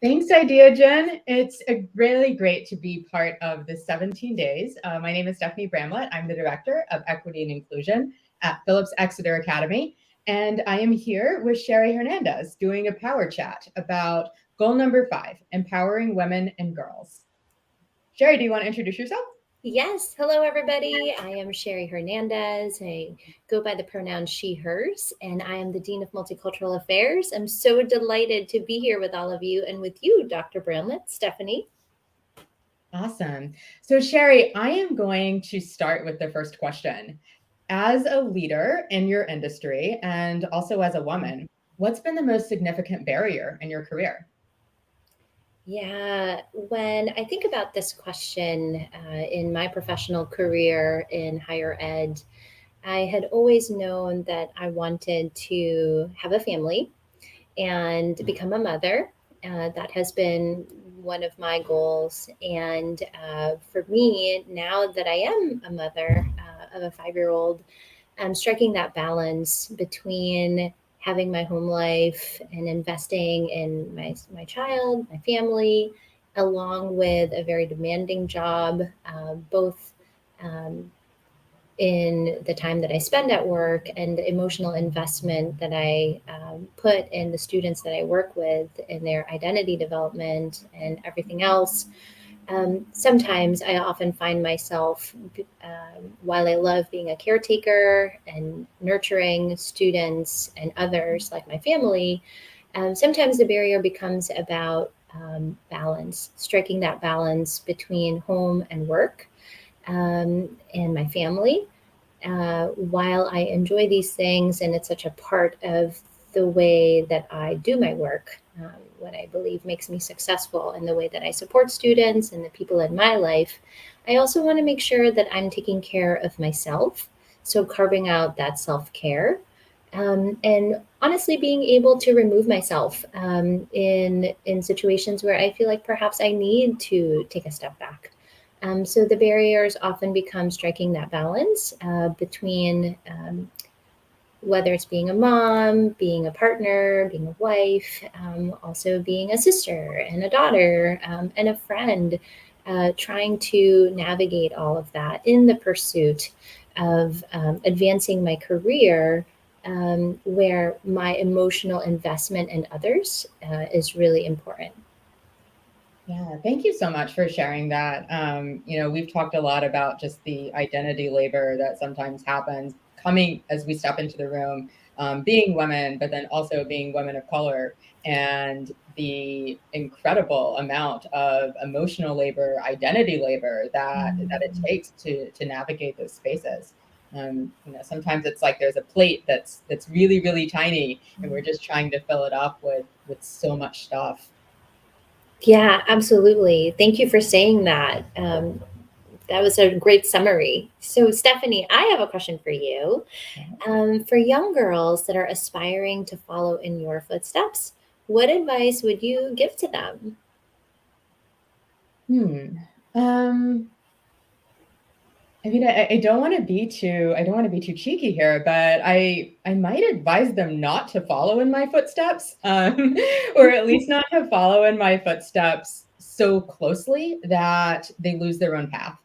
Thanks, Ideagen. It's really great to be part of the 17 days. My name is Stephanie Bramlett. I'm the Director of Equity and Inclusion at Phillips Exeter Academy. And I am here with Sherry Hernández doing a power chat about goal number 5, empowering women and girls. Sherry, do you want to introduce yourself? Yes. Hello, everybody. I am Sherry Hernández. I go by the pronoun she, hers, and I am the Dean of Multicultural Affairs. I'm so delighted to be here with all of you and with you, Dr. Bramlett, Stephanie. Awesome. So, Sherry, I am going to start with the first question. As a leader in your industry and also as a woman, what's been the most significant barrier in your career? Yeah, when I think about this question in my professional career in higher ed, I had always known that I wanted to have a family and become a mother. That has been one of my goals. And for me, now that I am a mother of a 5-year-old, I'm striking that balance between having my home life and investing in my child, my family, along with a very demanding job, both um, in the time that I spend at work and the emotional investment that I put in the students that I work with in their identity development and everything else. Sometimes I often find myself, while I love being a caretaker and nurturing students and others like my family, sometimes the barrier becomes about balance, striking that balance between home and work and my family. While I enjoy these things and it's such a part of the way that I do my work, what I believe makes me successful in the way that I support students and the people in my life, I also want to make sure that I'm taking care of myself. So carving out that self-care, and honestly being able to remove myself in situations where I feel like perhaps I need to take a step back. So the barriers often become striking that balance between whether it's being a mom, being a partner, being a wife, also being a sister and a daughter and a friend, trying to navigate all of that in the pursuit of advancing my career, where my emotional investment in others is really important. Yeah, thank you so much for sharing that. We've talked a lot about just the identity labor that sometimes happens coming as we step into the room, being women, but then also being women of color, and the incredible amount of emotional labor, identity labor that it takes to navigate those spaces. Sometimes it's like there's a plate that's really, really tiny, and we're just trying to fill it up with so much stuff. Yeah, absolutely. Thank you for saying that. That was a great summary. So, Stephanie, I have a question for you. For young girls that are aspiring to follow in your footsteps, what advice would you give to them? Hmm. Um, I mean, I don't want to be too cheeky here, but I might advise them not to follow in my footsteps, or at least not to follow in my footsteps so closely that they lose their own path.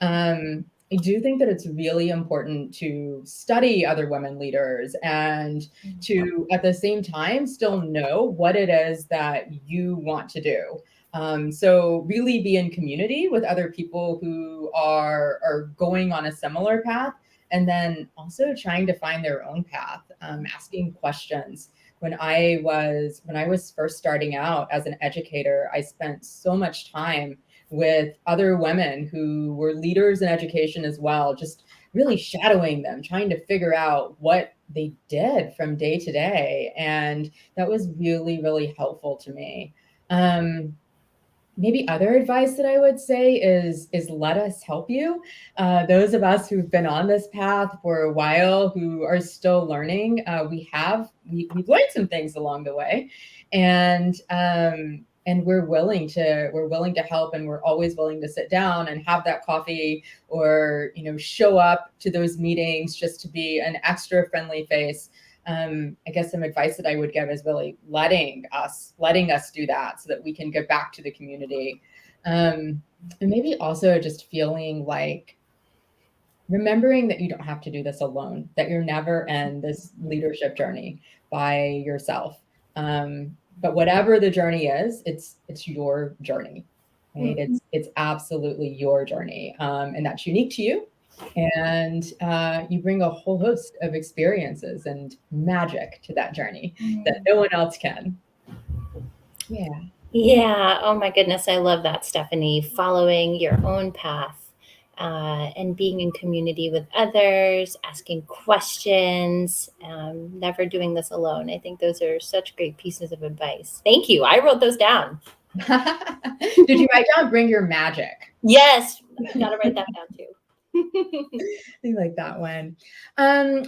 I do think that it's really important to study other women leaders and to, at the same time, still know what it is that you want to do. So really be in community with other people who are going on a similar path, and then also trying to find their own path, asking questions. When I was first starting out as an educator, I spent so much time with other women who were leaders in education as well, just really shadowing them, trying to figure out what they did from day to day. And that was really, really helpful to me. Um, Maybe other advice that I would say is let us help you. Those of us who've been on this path for a while, who are still learning, we've learned some things along the way, and we're willing to help, and we're always willing to sit down and have that coffee, or show up to those meetings just to be an extra friendly face. I guess some advice that I would give is really letting us do that so that we can give back to the community. And maybe also just feeling like remembering that you don't have to do this alone, that you're never in this leadership journey by yourself. But whatever the journey is, it's your journey, right? It's absolutely your journey, and that's unique to you. And you bring a whole host of experiences and magic to that journey that no one else can. Yeah. Yeah. Oh my goodness. I love that, Stephanie. Following your own path and being in community with others, asking questions, never doing this alone. I think those are such great pieces of advice. Thank you. I wrote those down. Did you write down bring your magic? Yes. Got to write that down too. I like that one.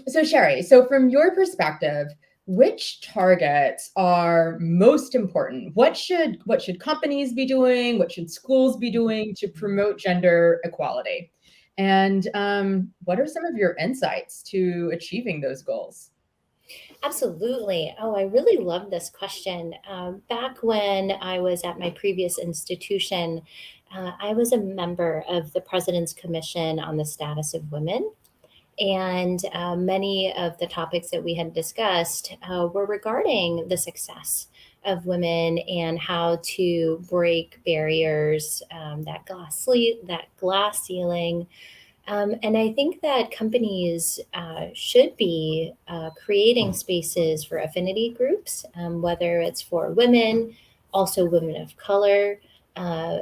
So Sherry, so from your perspective, which targets are most important? What should companies be doing? What should schools be doing to promote gender equality? And what are some of your insights to achieving those goals? Absolutely. Oh, I really love this question. Back when I was at my previous institution, I was a member of the President's Commission on the Status of Women. And many of the topics that we had discussed were regarding the success of women and how to break barriers, that glass ceiling. And I think that companies should be creating spaces for affinity groups, whether it's for women, also women of color,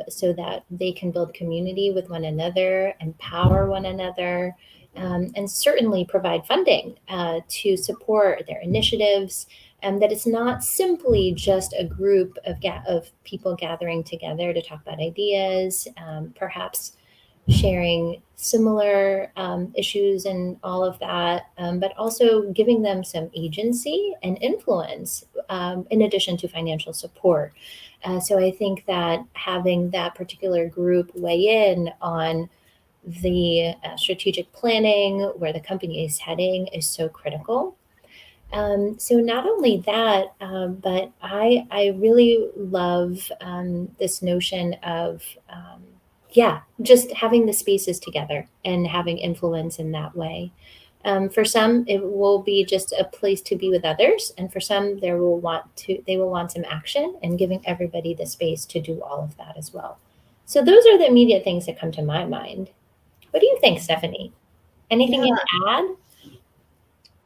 so that they can build community with one another, empower one another, and certainly provide funding to support their initiatives. And that it's not simply just a group of people gathering together to talk about ideas, perhaps sharing similar issues and all of that, but also giving them some agency and influence in addition to financial support. So I think that having that particular group weigh in on the strategic planning, where the company is heading, is so critical. So not only that, but I really love this notion of just having the spaces together and having influence in that way. For some, it will be just a place to be with others, and for some, they will want some action and giving everybody the space to do all of that as well. So those are the immediate things that come to my mind. What do you think, Stephanie? Anything Yeah. you to add?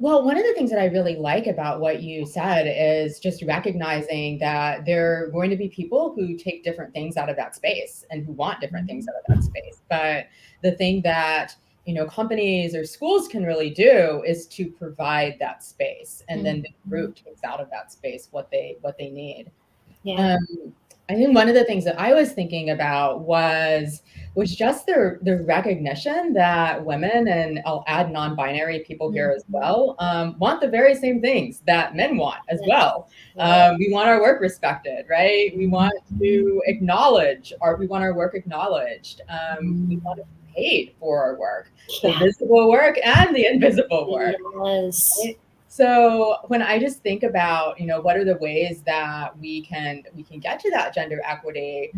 Well, one of the things that I really like about what you said is just recognizing that there are going to be people who take different things out of that space and who want different things out of that space. But the thing that, companies or schools can really do is to provide that space, and then the group takes out of that space what they need. Yeah. I think one of the things that I was thinking about was just the recognition that women, and I'll add non-binary people here as well, want the very same things that men want as well. We want our work respected, right? We want to we want our work acknowledged. We want to be paid for our work, the visible work and the invisible work. Yes. Right? So when I just think about, what are the ways that we can get to that gender equity,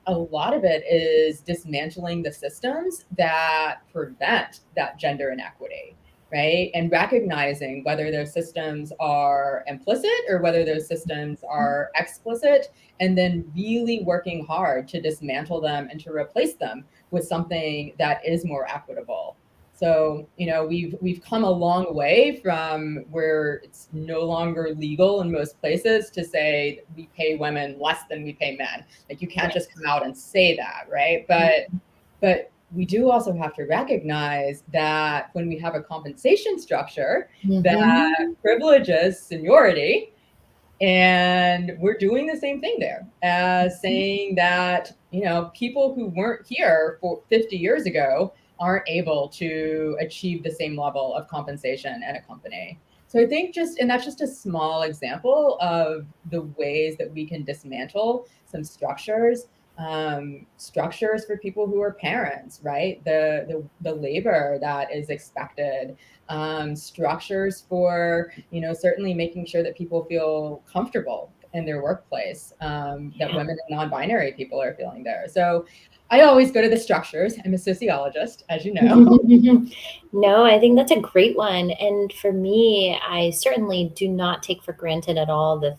a lot of it is dismantling the systems that prevent that gender inequity, right? And recognizing whether those systems are implicit or whether those systems are explicit, and then really working hard to dismantle them and to replace them with something that is more equitable. So, we've come a long way from where it's no longer legal in most places to say we pay women less than we pay men. Like, you can't just come out and say that, right? But we do also have to recognize that when we have a compensation structure that privileges seniority, and we're doing the same thing there as saying that, people who weren't here for 50 years ago aren't able to achieve the same level of compensation at a company. So I think and that's just a small example of the ways that we can dismantle some structures structures for people who are parents, right? The labor that is expected, structures for, certainly making sure that people feel comfortable in their workplace, that Yeah. women and non-binary people are feeling there. So I always go to the structures. I'm a sociologist, as you know. No, I think that's a great one. And for me, I certainly do not take for granted at all the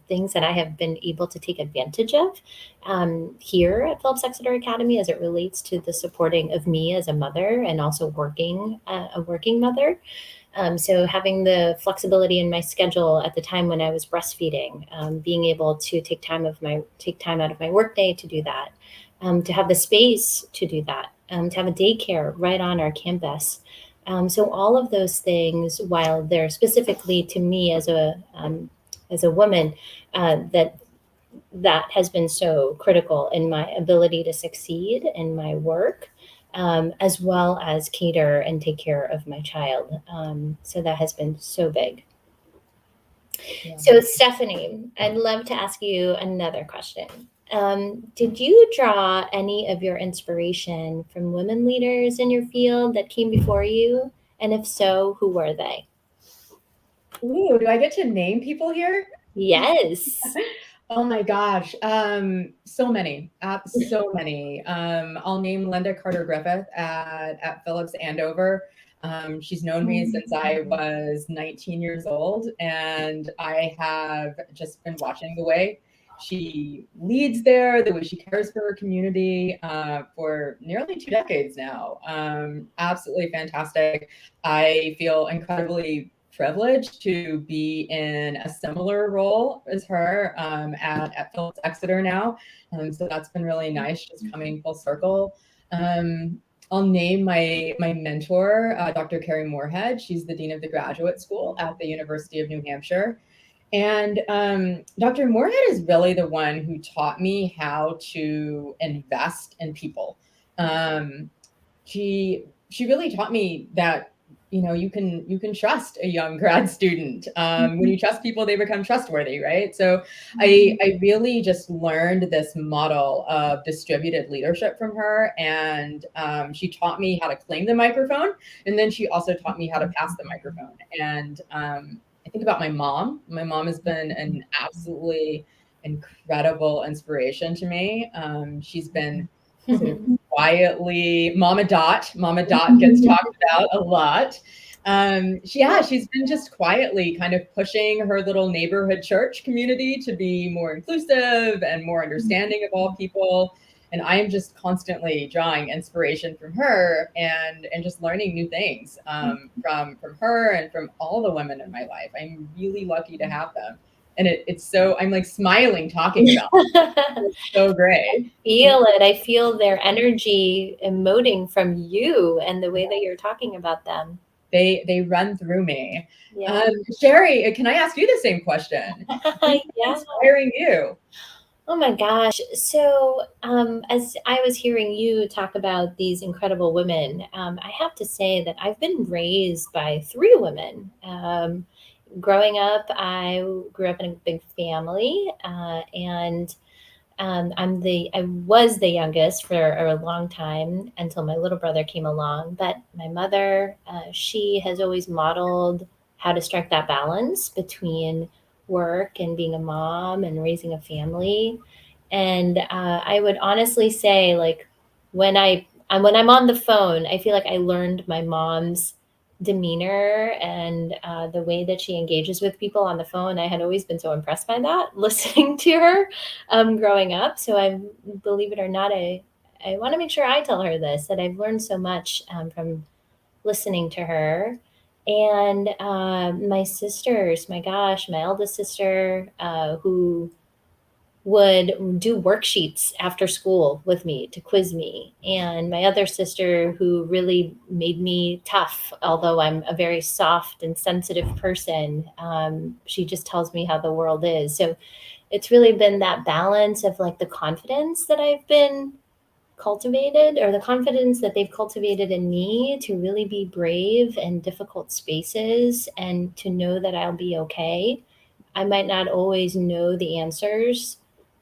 things that I have been able to take advantage of here at Phillips Exeter Academy as it relates to the supporting of me as a mother and also working a working mother. So having the flexibility in my schedule at the time when I was breastfeeding, being able to take time out of my workday to do that, to have the space to do that, to have a daycare right on our campus. So all of those things, while they're specifically to me as a woman, that has been so critical in my ability to succeed in my work, as well as cater and take care of my child. So that has been so big. Yeah. So, Stephanie, I'd love to ask you another question. Did you draw any of your inspiration from women leaders in your field that came before you? And if so, who were they? Ooh, do I get to name people here? Yes. Oh my gosh. So many, so many. I'll name Linda Carter Griffith at Phillips Andover. She's known me since I was 19 years old, and I have just been watching the way she leads there, the way she cares for her community for nearly 2 decades now. Absolutely fantastic. I feel incredibly privileged to be in a similar role as her at Phillips Exeter now. So that's been really nice, just coming full circle. I'll name my mentor, Dr. Carrie Moorhead. She's the dean of the graduate school at the University of New Hampshire. And Dr. Moorhead is really the one who taught me how to invest in people. Um, she really taught me that you can trust a young grad student. When you trust people, they become trustworthy, right? So I really just learned this model of distributed leadership from her, and she taught me how to claim the microphone, and then she also taught me how to pass the microphone. And I think about my mom. My mom has been an absolutely incredible inspiration to me. She's been sort of quietly Mama Dot. Mama Dot gets talked about a lot. She's been just quietly kind of pushing her little neighborhood church community to be more inclusive and more understanding of all people. And I am just constantly drawing inspiration from her and just learning new things from her and from all the women in my life. I'm really lucky to have them. And it's so, I'm like smiling talking about it. It's so great. Feel it. I feel their energy emoting from you and the way that you're talking about them. They run through me. Yeah. Sherry, can I ask you the same question? Who's Yeah. inspiring you? Oh my gosh. So, as I was hearing you talk about these incredible women, I have to say that I've been raised by three women. Growing up, I grew up in a big family, and I was the youngest for a long time until my little brother came along. But my mother, she has always modeled how to strike that balance between work and being a mom and raising a family. And I would honestly say, like, when I'm on the phone, I feel like I learned my mom's demeanor and the way that she engages with people on the phone. I had always been so impressed by that, listening to her growing up. So I, believe it or not, I want to make sure I tell her this, that I've learned so much from listening to her. And my sisters, my gosh, my eldest sister, who would do worksheets after school with me to quiz me. And my other sister, who really made me tough, although I'm a very soft and sensitive person. She just tells me how the world is. So it's really been that balance of like the confidence that I've been cultivated, or the confidence that they've cultivated in me to really be brave in difficult spaces and to know that I'll be okay. I might not always know the answers,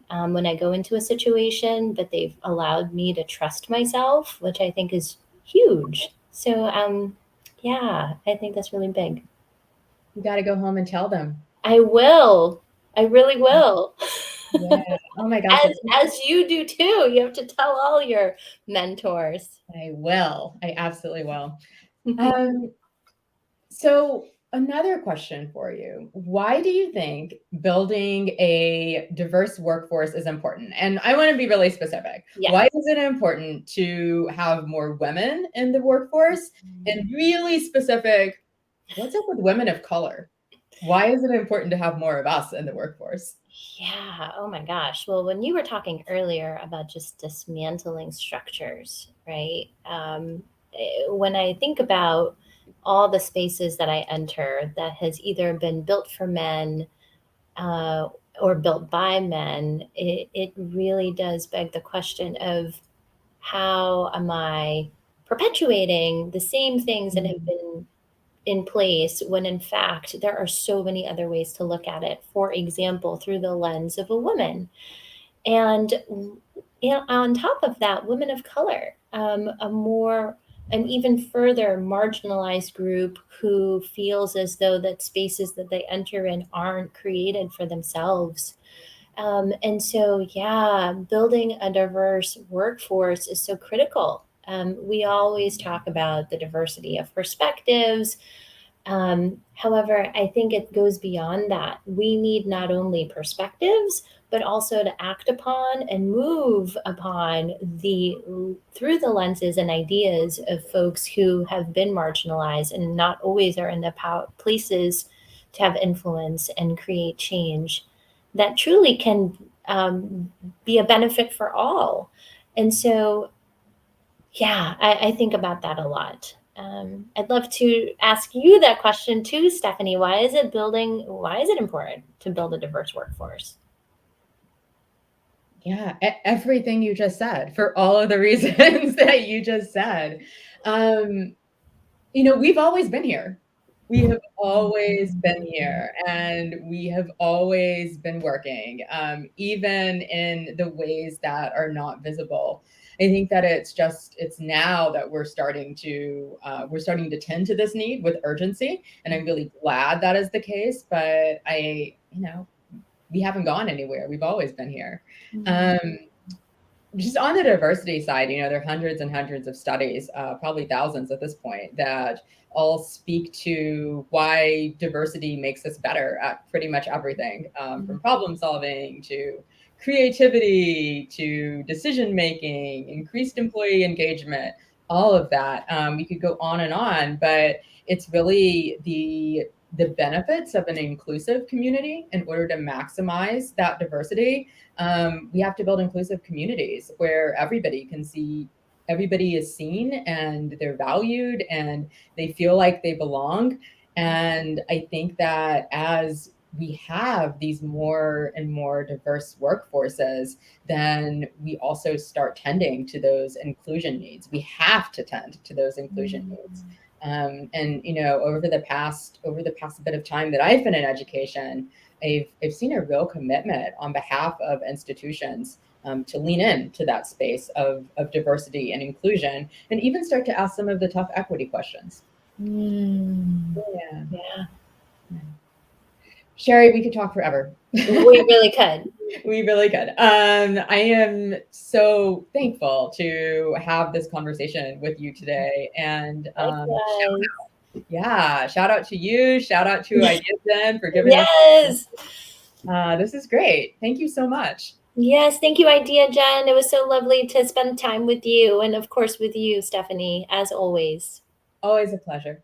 when I go into a situation, but they've allowed me to trust myself, which I think is huge. So, yeah, I think that's really big. You got to go home and tell them. I will. I really will. Yeah. Oh my gosh. As you do too. You have to tell all your mentors. I will. I absolutely will. So another question for you. Why do you think building a diverse workforce is important? And I want to be really specific. Yes. Why is it important to have more women in the workforce? And really specific, what's up with women of color? Why is it important to have more of us in the workforce? Yeah. Oh my gosh. Well, when you were talking earlier about just dismantling structures, right? When I think about all the spaces that I enter that has either been built for men uh, or built by men, it really does beg the question of how am I perpetuating the same things that have been in place when in fact there are so many other ways to look at it, for example through the lens of a woman. And on top of that, women of color, an even further marginalized group who feels as though that spaces that they enter in aren't created for themselves. And so, yeah, building a diverse workforce is so critical. We always talk about the diversity of perspectives. However, I think it goes beyond that. We need not only perspectives, but also to act upon and move upon through the lenses and ideas of folks who have been marginalized and not always are in the places to have influence and create change that truly can be a benefit for all. And so, yeah, I think about that a lot. I'd love to ask you that question too, Stephanie. Why is it important to build a diverse workforce? Yeah, everything you just said, for all of the reasons that you just said. We've always been here. We have always been here, and we have always been working, even in the ways that are not visible. I think that it's now that we're starting to tend to this need with urgency, and I'm really glad that is the case. But we haven't gone anywhere. We've always been here. Just on the diversity side, there are hundreds and hundreds of studies, probably thousands at this point, that all speak to why diversity makes us better at pretty much everything, from problem solving to creativity to decision making, increased employee engagement, all of that. We could go on, but it's really the benefits of an inclusive community. In order to maximize that diversity, we have to build inclusive communities where everybody is seen and they're valued and they feel like they belong. And I think that as we have these more and more diverse workforces, then we also start tending to those inclusion needs. We have to tend to those inclusion needs. And over the past bit of time that I've been in education, I've seen a real commitment on behalf of institutions to lean into that space of diversity and inclusion, and even start to ask some of the tough equity questions. Yeah. Sherry, we could talk forever. We really could. We really could. I am so thankful to have this conversation with you today. And shout out to you. Shout out to Ideagen for giving us. This is great. Thank you so much. Yes, thank you, Ideagen. It was so lovely to spend time with you, and of course with you, Stephanie, as always. Always a pleasure.